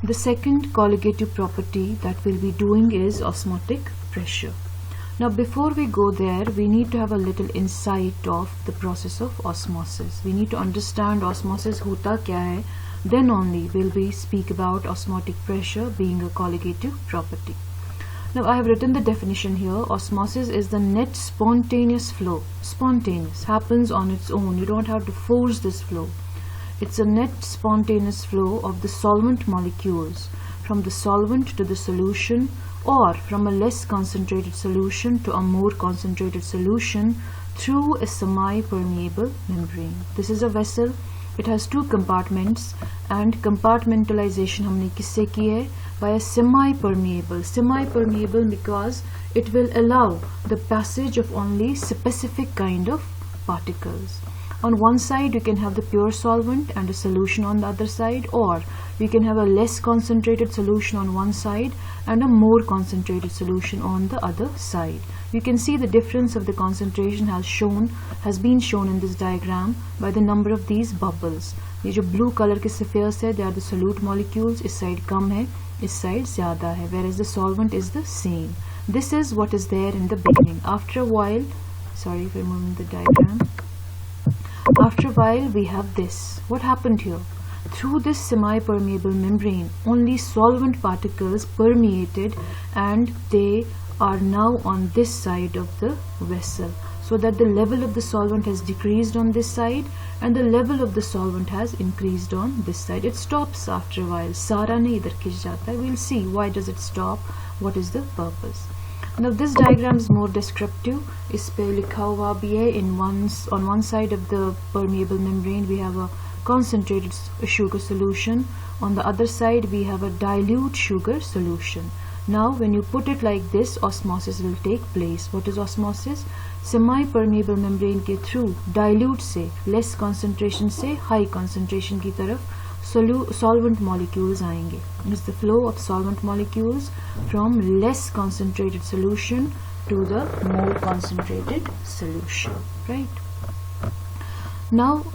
The second colligative property that we'll be doing is osmotic pressure. Now before we go there, we need to have a little insight of the process of osmosis. We need to understand osmosis hota kya hai, then only will we speak about osmotic pressure being a colligative property. Now I have written the definition here. Osmosis is the net spontaneous flow. Spontaneous, happens on its own. You don't have to force this flow. It's a net spontaneous flow of the solvent molecules from the solvent to the solution, or from a less concentrated solution to a more concentrated solution through a semi-permeable membrane. This is a vessel. It has two compartments, and compartmentalization हमने किससे की है? By a semi-permeable. Semi-permeable because it will allow the passage of only specific kind of particles. On one side you can have the pure solvent and a solution on the other side, or you can have a less concentrated solution on one side and a more concentrated solution on the other side. You can see the difference of the concentration has been shown in this diagram by the number of these bubbles. ये जो blue color के spheres है, they are the solute molecules. इस side कम है, इस side ज़्यादा है, whereas the solvent is the same. This is what is there in the beginning. After a while, sorry for moving the diagram. After a while we have this. What happened here? Through this semi-permeable membrane, only solvent particles permeated, and they are now on this side of the vessel, so that the level of the solvent has decreased on this side and the level of the solvent has increased on this side. It stops after a while. Sara nahi idhar khich jata hai. We'll see why does it stop, what is the purpose. Now this diagram is more descriptive. इस पे लिखा हुआ भी है, on one side of the permeable membrane we have a concentrated sugar solution, on the other side we have a dilute sugar solution. Now when you put it like this, osmosis will take place. What is osmosis? Semi-permeable membrane के through dilute से less concentration से high concentration की तरफ solvent molecules आएंगे. It's the flow of solvent molecules from less concentrated solution to the more concentrated solution, right? Now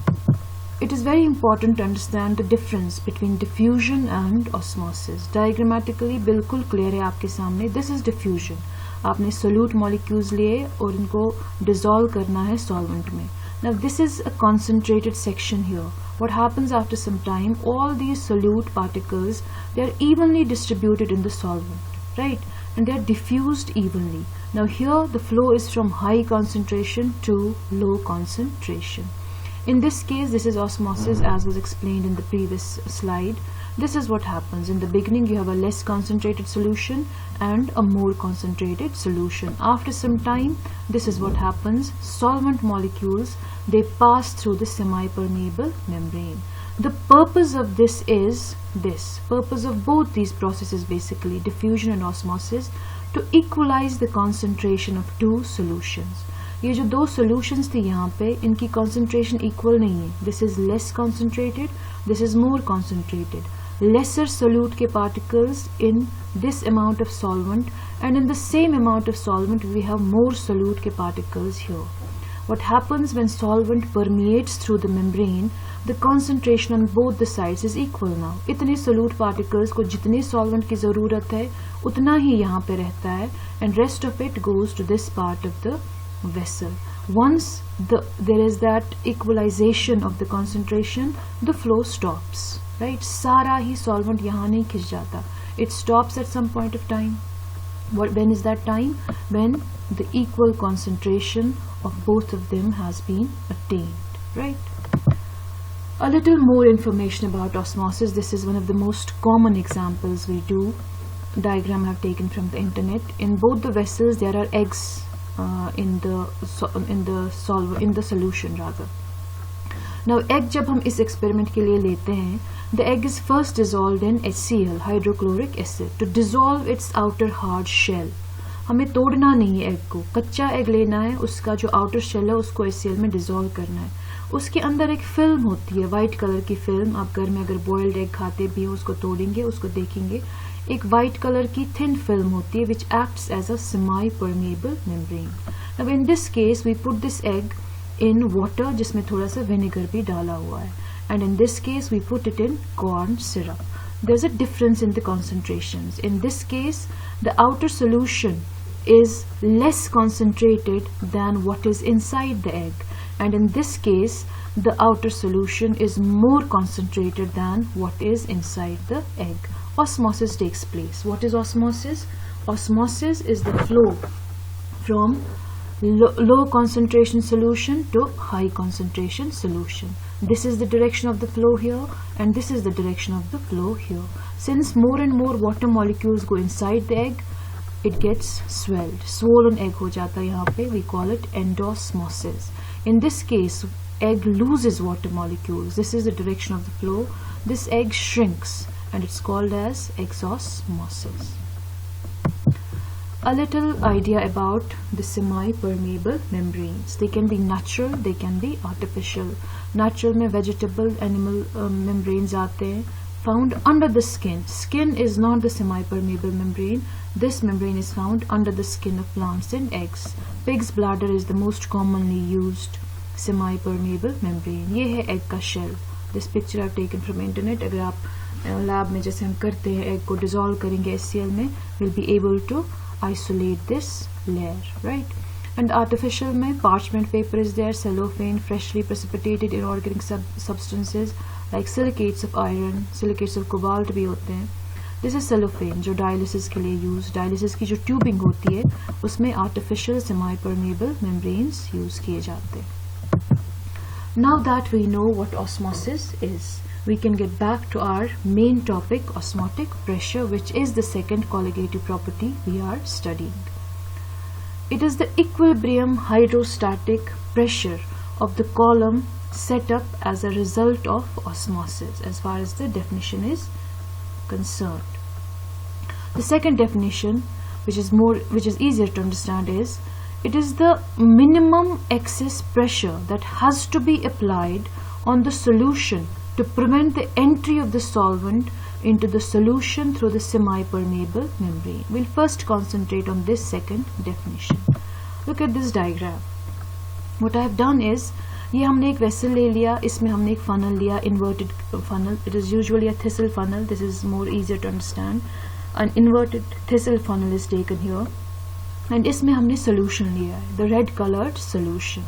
it is very important to understand the difference between diffusion and osmosis. Diagrammatically बिल्कुल clear है आपके सामने. This is diffusion. आपने solute molecules लिए और इनको dissolve करना है solvent में. Now this is a concentrated section here. What happens after some time, all these solute particles, they are evenly distributed in the solvent, right? And they are diffused evenly. Now here the flow is from high concentration to low concentration. In this case, this is osmosis as was explained in the previous slide. This is what happens. In the beginning you have a less concentrated solution and a more concentrated solution. After some time, this is what happens. Solvent molecules, they pass through the semi-permeable membrane. The purpose of this is this. Purpose of both these processes, basically diffusion and osmosis, to equalize the concentration of two solutions. ये जो दो solutions थी यहाँ पे, इनकी concentration equal नहीं है. This is less concentrated, this is more concentrated. Lesser solute के particles in this amount of solvent, and in the same amount of solvent we have more solute के particles here. What happens when solvent permeates through the membrane, the concentration on both the sides is equal now. इतने solute particles को जितने solvent की ज़रूरत है उतना ही यहाँ पे रहता है, and rest of it goes to this part of the vessel. Once there is that equalization of the concentration, the flow stops, right? सारा ही solvent यहाँ नहीं खिंच जाता. It stops at some point of time. When is that time? When the equal concentration of both of them has been attained, right? A little more information about osmosis. This is one of the most common examples we do. Diagram I have taken from the internet. In both the vessels there are eggs in the solution rather. Now egg जब हम इस experiment के लिए लेते हैं, the egg is first dissolved in HCl, hydrochloric acid, to dissolve its outer hard shell. हमें तोड़ना नहीं है egg को, कच्चा egg लेना है, उसका जो outer shell है उसको HCl में dissolve करना है. उसके अंदर एक film होती है, white color की film. आप घर में अगर boiled egg खाते भी हो, उसको तोड़ेंगे, उसको देखेंगे, एक white color की thin film होती है which acts as a semi-permeable membrane. Now in this case we put this egg in water जिसमें थोड़ा सा vinegar भी डाला हुआ है, and in this case we put it in corn syrup. there's a difference in the concentrations. In this case, the outer solution is less concentrated than what is inside the egg, and in this case the outer solution is more concentrated than what is inside the egg. Osmosis takes place. What is osmosis? Osmosis is the flow from low concentration solution to high concentration solution. This is the direction of the flow here, and this is the direction of the flow here. Since more and more water molecules go inside the egg, it gets swelled. Swollen egg ho jata hai yahan pe. We call it endosmosis. In this case, egg loses water molecules. This is the direction of the flow. This egg shrinks, and it's called as exosmosis. A little idea about the semi-permeable membranes. They can be natural, they can be artificial. Natural में vegetable, animal membranes आते हैं, found under the skin. Skin is not the semi-permeable membrane. This membrane is found under the skin of plants and eggs. Pig's bladder is the most commonly used semi-permeable membrane. ये है egg का shell. This picture I've taken from internet. अगर आप lab में जैसे हम करते हैं egg को dissolve करेंगे HCl में, we'll be able to isolate this layer, right? And artificial में parchment paper is there, cellophane, freshly precipitated inorganic substances like silicates of iron, silicates of cobalt भी होते हैं. This is cellophane जो dialysis के लिए use, dialysis की जो tubing होती है उसमें artificial semi-permeable membranes use किए जाते हैं. Now that we know what osmosis is, we can get back to our main topic, osmotic pressure, which is the second colligative property we are studying. It is the equilibrium hydrostatic pressure of the column set up as a result of osmosis, as far as the definition is concerned. The second definition, which is easier to understand, is it is the minimum excess pressure that has to be applied on the solution to prevent the entry of the solvent into the solution through the semi-permeable membrane. We'll first concentrate on this second definition. Look at this diagram. What I have done is, ये हमने एक vessel ले लिया, इसमें हमने एक funnel लिया, inverted funnel. It is usually a thistle funnel. This is more easier to understand. An inverted thistle funnel is taken here, and इसमें हमने solution लिया है, the red colored solution.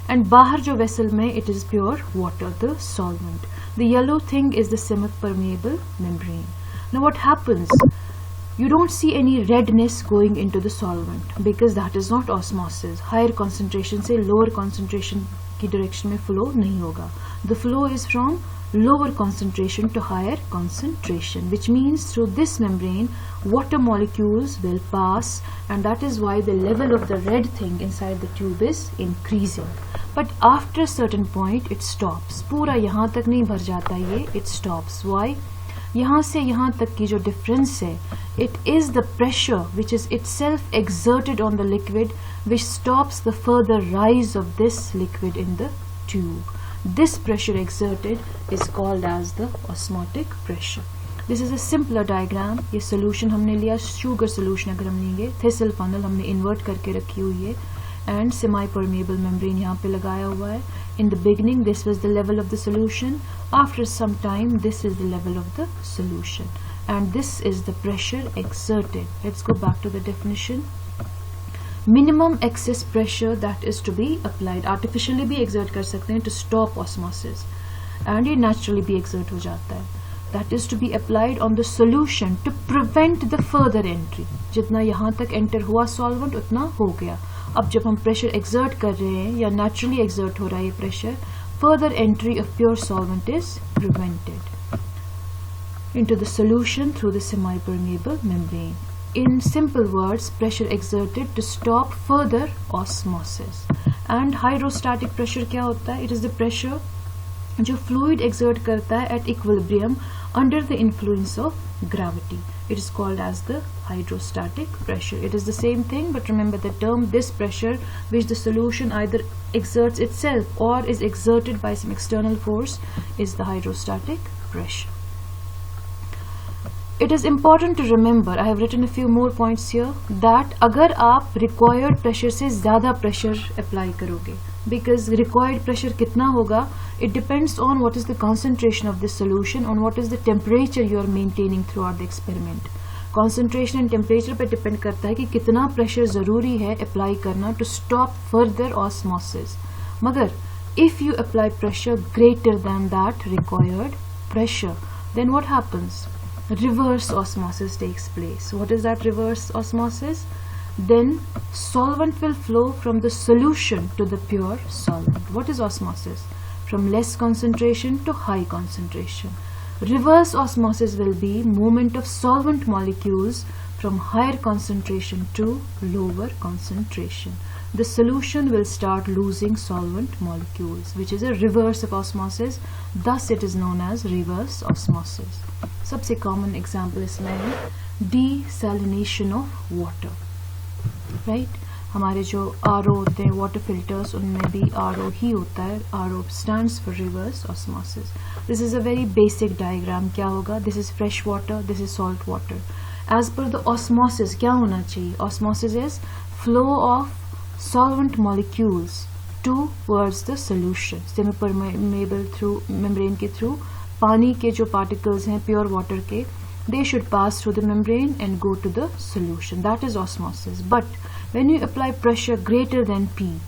And बाहर जो vessel में, it is pure water, the solvent. The yellow thing is the semipermeable membrane. Now what happens? You don't see any redness going into the solvent because that is not osmosis. Higher concentration से lower concentration की direction में flow नहीं होगा. The flow is from lower concentration to higher concentration, which means through this membrane water molecules will pass, and that is why the level of the red thing inside the tube is increasing. But after a certain point it stops. पूरा यहाँ तक नहीं भर जाता ये, it stops. Why? यहाँ से यहाँ तक की जो difference है, it is the pressure which is itself exerted on the liquid which stops the further rise of this liquid in the tube. This pressure exerted is called as the osmotic pressure. This is a simpler diagram. ये solution हमने लिया, sugar solution अगर हम लेंगे, thistle funnel हमने invert करके रखी हुई है, and semi-permeable membrane यहाँ पे लगाया हुआ है. In the beginning this was the level of the solution. After some time this is the level of the solution, and this is the pressure exerted. Let's go back to the definition. Minimum excess pressure that is to be applied. Artificially भी exert कर सकते हैं to stop osmosis, and ये naturally भी exert हो जाता है. That is to be applied on the solution to prevent the further entry. जितना यहाँ तक enter हुआ solvent उतना हो गया. अब जब हम pressure exert कर रहे हैं या naturally exert हो रहा है ये pressure, further entry of pure solvent is prevented into the solution through the semi-permeable membrane. In simple words, pressure exerted to stop further osmosis. And hydrostatic pressure क्या होता है? It is the pressure जो fluid exert करता है at equilibrium under the influence of gravity. It is called as the hydrostatic pressure. It is the same thing, but remember the term, this pressure which the solution either exerts itself or is exerted by some external force, is the hydrostatic pressure. It is important to remember, I have written a few more points here, that अगर आप required pressure से ज़्यादा pressure apply करोगे, because required pressure कितना होगा, it depends on what is the concentration of this solution, on what is the temperature you are maintaining throughout the experiment. Concentration and temperature पे depend करता है कि कितना pressure ज़रूरी है apply करना to stop further osmosis. मगर if you apply pressure greater than that required pressure, then what happens? Reverse osmosis takes place. What is that reverse osmosis? Then solvent will flow from the solution to the pure solvent. What is osmosis? From less concentration to high concentration. Reverse osmosis will be movement of solvent molecules from higher concentration to lower concentration. The solution will start losing solvent molecules, which is a reverse of osmosis. Thus it is known as reverse osmosis. सबसे common example इसमें है desalination of water. Right हमारे जो RO होते हैं water filters, उनमें भी RO ही होता है. RO stands for reverse osmosis. This is a very basic diagram. क्या होगा? This is fresh water, this is salt water. As per the osmosis क्या होना चाहिए? Osmosis is flow of solvent molecules towards the solution. Semipermeable through membrane के through पानी के जो particles हैं pure water के, they should pass through the membrane and go to the solution. That is osmosis. But when you apply pressure greater than P,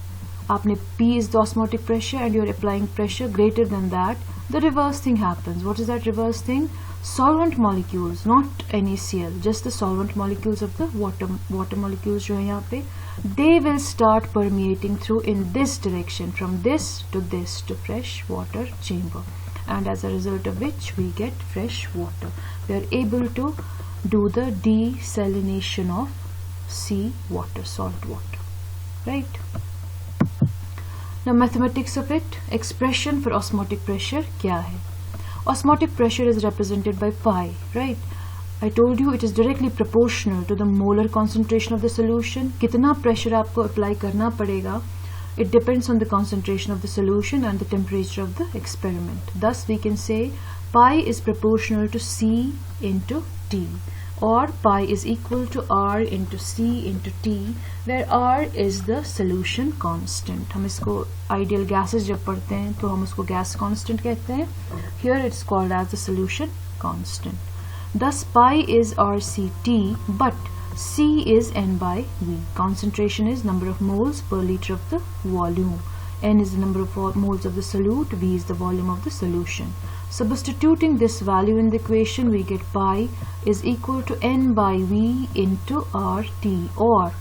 आपने P is the osmotic pressure and you are applying pressure greater than that, the reverse thing happens. What is that reverse thing? Solvent molecules, not NaCl, just the solvent molecules of the water molecules जो हैं यहाँ पे, they will start permeating through in this direction, from this to fresh water chamber. And as a result of which we get fresh water. We are able to do the desalination of sea water, salt water, right? Now mathematics of it, expression for osmotic pressure क्या है? Osmotic pressure is represented by pi, right? I told you it is directly proportional to the molar concentration of the solution. कितना pressure आपको apply करना पड़ेगा? It depends on the concentration of the solution and the temperature of the experiment. Thus we can say pi is proportional to C into T, or pi is equal to R into C into T, where R is the solution constant. हम इसको ideal gases जब पढ़ते हैं तो हम उसको gas constant कहते हैं. Here it's called as the solution constant. Thus pi is RCT, but C is N by V. Concentration is number of moles per liter of the volume. N is the number of moles of the solute. V is the volume of the solution. Substituting this value in the equation, we get pi is equal to N by V into RT, or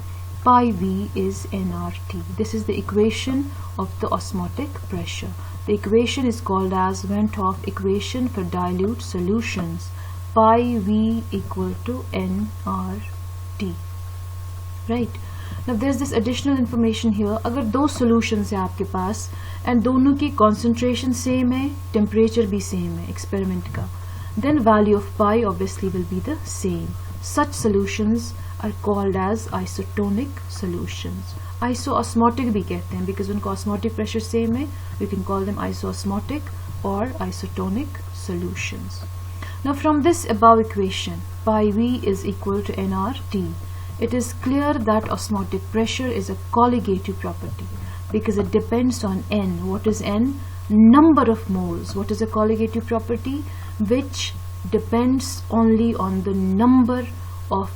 pi V is nRT. This is the equation of the osmotic pressure. The equation is called as Van 't Hoff equation for dilute solutions. Pi V equal to nRT. Right. Now there's this additional information here. अगर दो solutions है आपके पास and दोनों की concentration same है, temperature भी same है experiment का, then value of pi obviously will be the same. Such solutions are called as isotonic solutions. Isoosmotic भी कहते हैं because उनका osmotic pressure same है. We can call them isoosmotic or isotonic solutions. Now from this above equation, pi V is equal to nRT. It is clear that osmotic pressure is a colligative property because it depends on N. What is N? Number of moles. What is a colligative property? Which depends only on the number of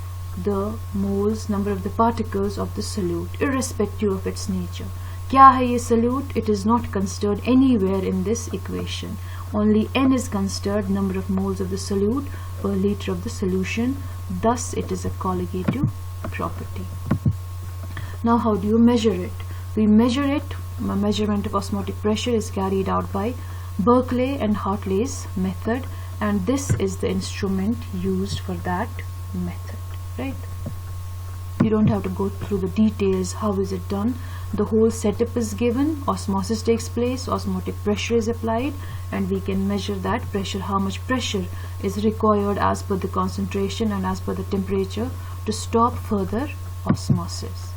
the moles, number of the particles of the solute, irrespective of its nature. क्या है ये solute? It is not considered anywhere in this equation. Only N is considered, number of moles of the solute per liter of the solution. Thus it is a colligative property. Now how do you measure it? We measure it, measurement of osmotic pressure is carried out by Berkeley and Hartley's method, and this is the instrument used for that method, right? You don't have to go through the details, how is it done. The whole setup is given, osmosis takes place, osmotic pressure is applied, and we can measure that pressure, how much pressure is required as per the concentration and as per the temperature to stop further osmosis.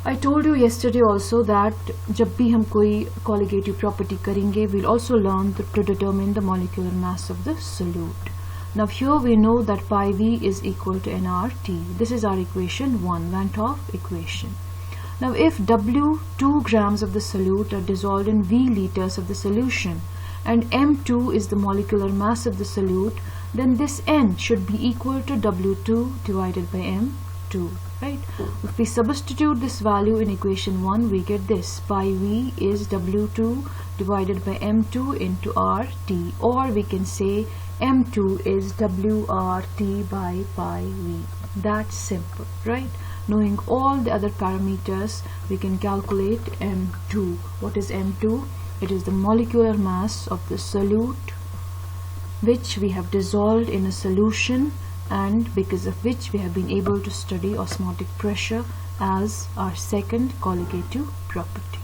I told you yesterday also that जब भी हम कोई colligative property करेंगे, we'll also learn to determine the molecular mass of the solute. Now here we know that pi V is equal to nRT. This is our equation 1, Van 't Hoff equation. Now if W 2 grams of the solute are dissolved in V liters of the solution and M2 is the molecular mass of the solute, then this N should be equal to W2 divided by M2, right? If we substitute this value in equation 1, we get this. Pi V is W2 divided by M2 into RT, or we can say M2 is WRT by pi V. That's simple, right? Knowing all the other parameters, we can calculate M2. What is M2? It is the molecular mass of the solute which we have dissolved in a solution, and because of which we have been able to study osmotic pressure as our second colligative property.